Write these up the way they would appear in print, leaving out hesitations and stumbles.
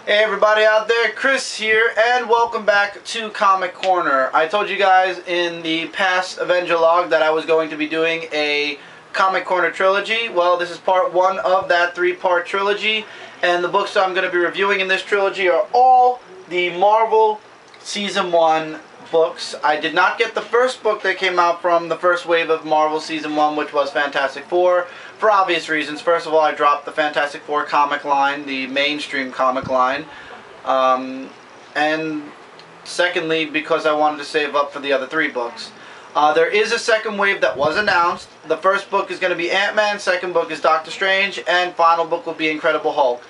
Hey everybody out there, Chris here, and welcome back to Comic Corner. I told you guys in the past Avenger log that I was going to be doing a Comic Corner Trilogy. Well, this is part one of that three-part trilogy, and the books I'm going to be reviewing in this trilogy are all the Marvel Season 1 books. I did not get the first book that came out from the first wave of Marvel Season 1, which was Fantastic Four, for obvious reasons. First of all, I dropped the Fantastic Four comic line, the mainstream comic line, and secondly, because I wanted to save up for the other three books. There is a second wave that was announced. The first book is going to be Ant-Man, second book is Doctor Strange, and final book will be Incredible Hulk.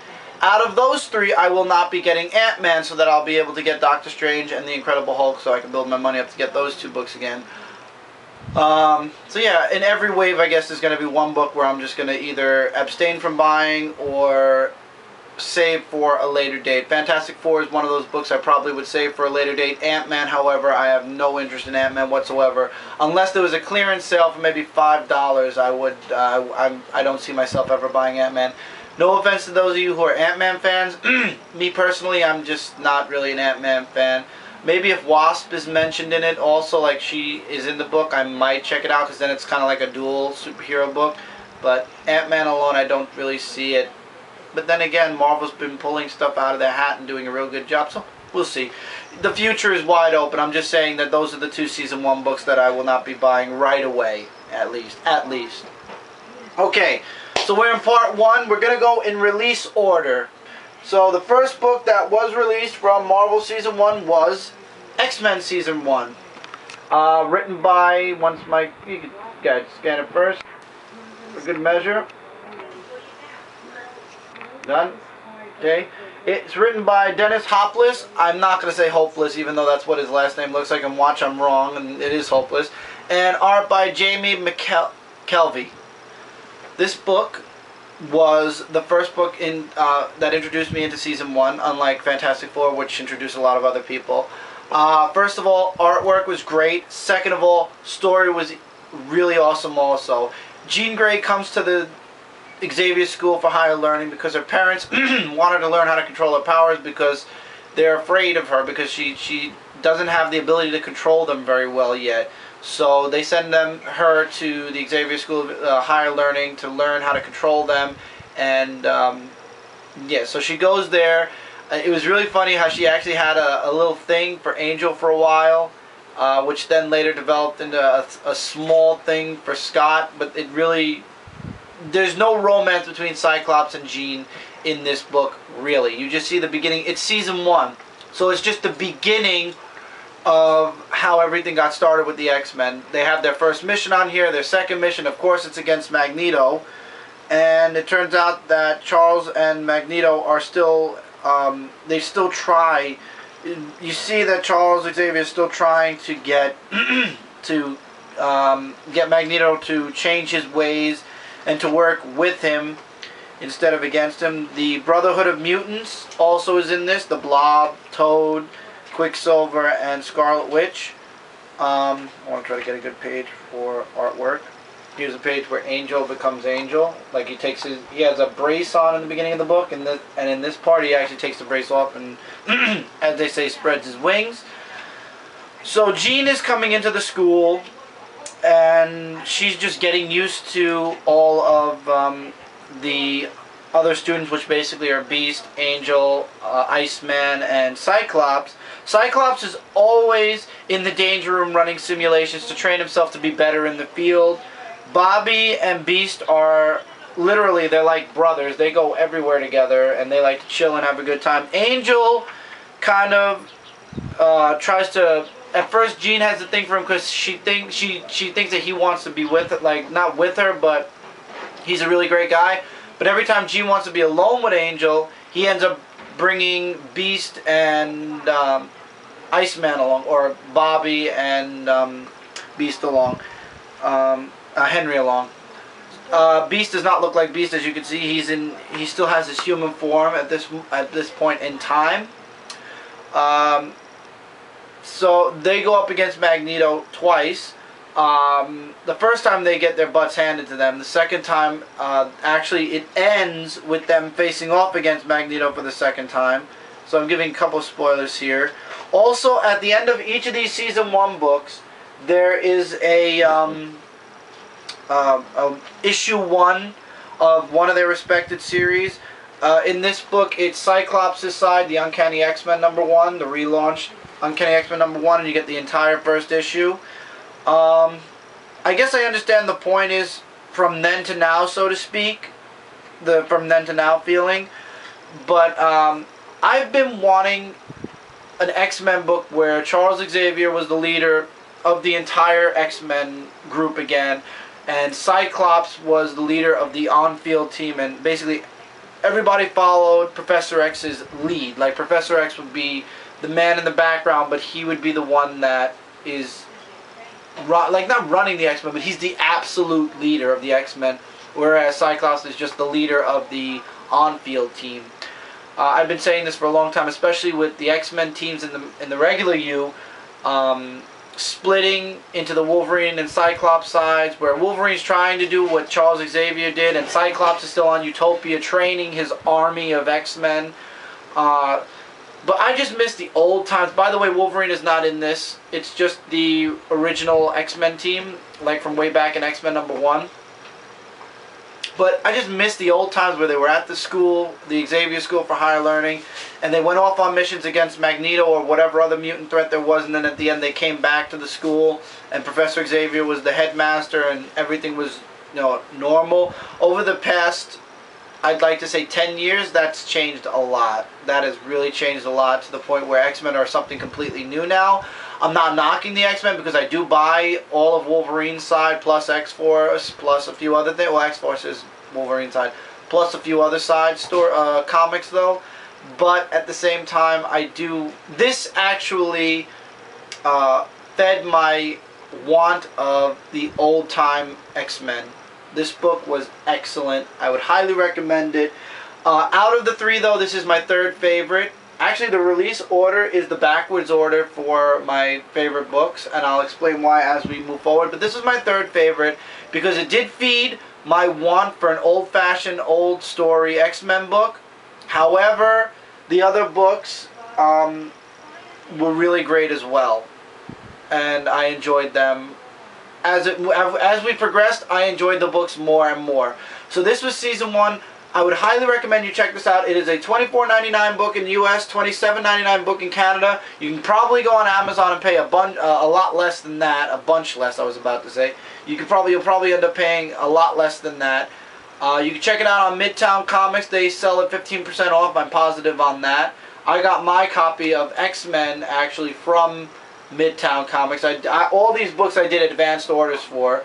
Out of those three, I will not be getting Ant-Man, so that I'll be able to get Doctor Strange and the Incredible Hulk, so I can build my money up to get those two books again. So yeah, in every wave, I guess there's going to be one book where I'm just going to either abstain from buying or save for a later date. Fantastic Four is one of those books I probably would save for a later date. Ant-Man, however, I have no interest in Ant-Man whatsoever. Unless there was a clearance sale for maybe $5, I don't see myself ever buying Ant-Man. No offense to those of you who are Ant-Man fans. Me personally, I'm just not really an Ant-Man fan. Maybe if Wasp is mentioned in it also, like she is in the book, I might check it out, because then it's kind of like a dual superhero book. But Ant-Man alone, I don't really see it. But then again, Marvel's been pulling stuff out of their hat and doing a real good job, so we'll see. The future is wide open. I'm just saying that those are the two Season 1 books that I will not be buying right away, at least. Okay. So we're in part one. We're going to go in release order. So the first book that was released from Marvel Season 1 was X-Men Season 1. Written by, you can guys scan it first. For good measure. Done. Okay. It's written by Dennis Hopeless. I'm not going to say Hopeless, even though that's what his last name looks like, and watch I'm wrong, and it is Hopeless. And art by Jamie McKelvey. This book was the first book in that introduced me into Season 1, unlike Fantastic Four, which introduced a lot of other people. First of all, artwork was great. Second of all, story was really awesome also. Jean Grey comes to the Xavier School for Higher Learning because her parents want her to learn how to control her powers, because they're afraid of her, because she doesn't have the ability to control them very well yet. So they send her to the Xavier School of Higher Learning to learn how to control them. And yeah, so she goes there. It was really funny how she actually had a little thing for Angel for a while, which then later developed into a small thing for Scott. But it really, there's no romance between Cyclops and Jean in this book, really. You just see the beginning. It's Season 1, so it's just the beginning of how everything got started with the X-Men. They have their first mission on here. Their second mission, of course, it's against Magneto. And it turns out that Charles and Magneto are still, they still try. You see that Charles Xavier is still trying to get get Magneto to change his ways and to work with him instead of against him. The Brotherhood of Mutants also is in this. The Blob, Toad, Quicksilver, and Scarlet Witch. I want to try to get a good page for artwork. Here's a page where Angel becomes Angel. Like he has a brace on in the beginning of the book, and in this part he actually takes the brace off and, as they say, spreads his wings. So Jean is coming into the school, and she's just getting used to all of the other students, which basically are Beast, Angel, Iceman, and Cyclops. Cyclops is always in the danger room running simulations to train himself to be better in the field. Bobby and Beast are literally, they're like brothers. They go everywhere together, and they like to chill and have a good time. Angel kind of tries to, at first Jean has a thing for him because she thinks that he wants to be with it, like not with her, but he's a really great guy. But every time Jean wants to be alone with Angel, he ends up bringing Beast and Iceman along, or Bobby and Beast along, Henry along. Beast does not look like Beast, as you can see. He still has his human form at this point in time. So they go up against Magneto twice. The first time they get their butts handed to them. The second time, actually, it ends with them facing off against Magneto for the second time. so I'm giving a couple of spoilers here. Also, at the end of each of these Season 1 books, there is a issue 1 of one of their respected series. In this book, it's Cyclops' side, the Uncanny X-Men #1, the relaunched Uncanny X-Men #1, and you get the entire first issue. I guess I understand the point is from then to now, so to speak, the from then to now feeling, but I've been wanting an X-Men book where Charles Xavier was the leader of the entire X-Men group again, and Cyclops was the leader of the on-field team, and basically everybody followed Professor X's lead. Like, Professor X would be the man in the background, but he would be the one that is, like, not running the X-Men, but he's the absolute leader of the X-Men, whereas Cyclops is just the leader of the on-field team. I've been saying this for a long time, especially with the X-Men teams in the regular U, splitting into the Wolverine and Cyclops sides, where Wolverine's trying to do what Charles Xavier did, and Cyclops is still on Utopia training his army of X-Men. But I just miss the old times. By the way, Wolverine is not in this. It's just the original X-Men team, like from way back in X-Men #1. But I just miss the old times where they were at the school, the Xavier School for Higher Learning, and they went off on missions against Magneto or whatever other mutant threat there was, and then at the end they came back to the school, and Professor Xavier was the headmaster, and everything was, you know, normal. Over the past, I'd like to say 10 years, that's changed a lot. That has really changed a lot to the point where X-Men are something completely new now. I'm not knocking the X-Men because I do buy all of Wolverine's side, plus X-Force, plus a few other things. Well, X-Force is Wolverine's side, plus a few other side comics though. But at the same time, this actually fed my want of the old-time X-Men. This book was excellent. I would highly recommend it. Out of the three, though, this is my third favorite. Actually, the release order is the backwards order for my favorite books, and I'll explain why as we move forward. But this is my third favorite because it did feed my want for an old-fashioned, old-story X-Men book. However, the other books were really great as well, and I enjoyed them. As we progressed, I enjoyed the books more and more. So this was Season 1. I would highly recommend you check this out. It is a $24.99 book in the U.S., $27.99 book in Canada. You can probably go on Amazon and pay a lot less than that. A bunch less, I was about to say. You'll probably end up paying a lot less than that. You can check it out on Midtown Comics. They sell it 15% off. I'm positive on that. I got my copy of X-Men actually from Midtown Comics. All these books I did advanced orders for.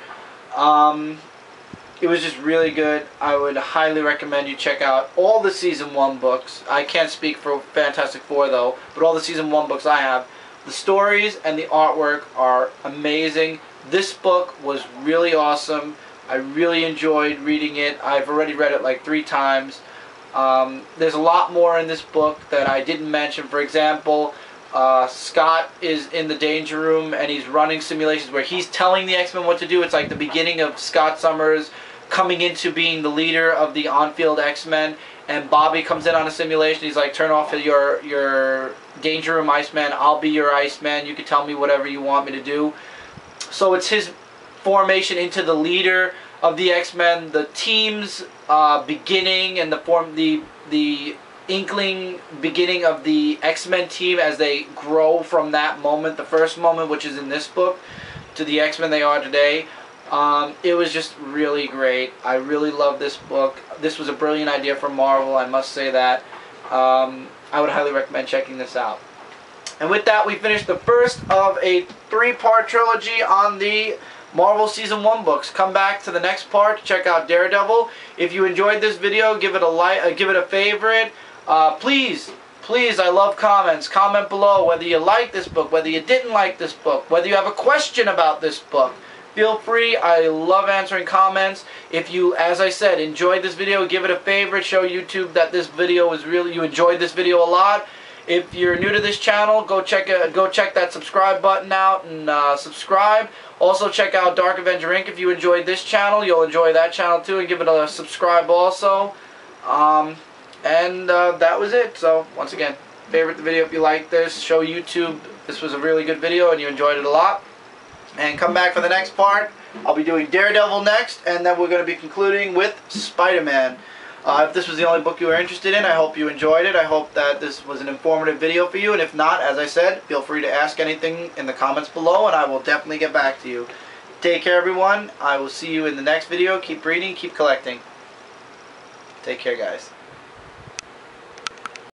It was just really good. I would highly recommend you check out all the Season 1 books. I can't speak for Fantastic Four though, but all the Season 1 books I have. The stories and the artwork are amazing. This book was really awesome. I really enjoyed reading it. I've already read it like 3 times. There's a lot more in this book that I didn't mention. For example, Scott is in the Danger Room and he's running simulations where he's telling the X-Men what to do. It's like the beginning of Scott Summers coming into being the leader of the on-field X-Men, and Bobby comes in on a simulation. He's like, turn off your Danger Room Iceman. I'll be your Iceman. You can tell me whatever you want me to do. So it's his formation into the leader of the X-Men, the team's beginning, and the inkling beginning of the X-Men team as they grow from that moment, the first moment, which is in this book, to the X-Men they are today. It was just really great. I really love this book. This was a brilliant idea from Marvel, I must say that. I would highly recommend checking this out. And with that, we finished the first of a 3-part trilogy on the Marvel Season 1 books. Come back to the next part to check out Daredevil. If you enjoyed this video, give it a like, give it a favorite. Please, I love comments. Comment below whether you like this book, whether you didn't like this book, whether you have a question about this book. Feel free. I love answering comments. If you, as I said, enjoyed this video, give it a favorite. Show YouTube that this video was really, you enjoyed this video a lot. If you're new to this channel, go check that subscribe button out and subscribe. Also check out Dark Avenger Inc. If you enjoyed this channel, you'll enjoy that channel too, and give it a subscribe also. That was it. So once again, favorite the video if you like this. Show YouTube this was a really good video and you enjoyed it a lot. And come back for the next part. I'll be doing Daredevil next, and then we're going to be concluding with Spider-Man. If this was the only book you were interested in, I hope you enjoyed it. I hope that this was an informative video for you, and if not, as I said, feel free to ask anything in the comments below, and I will definitely get back to you. Take care, everyone. I will see you in the next video. Keep reading, keep collecting. Take care, guys.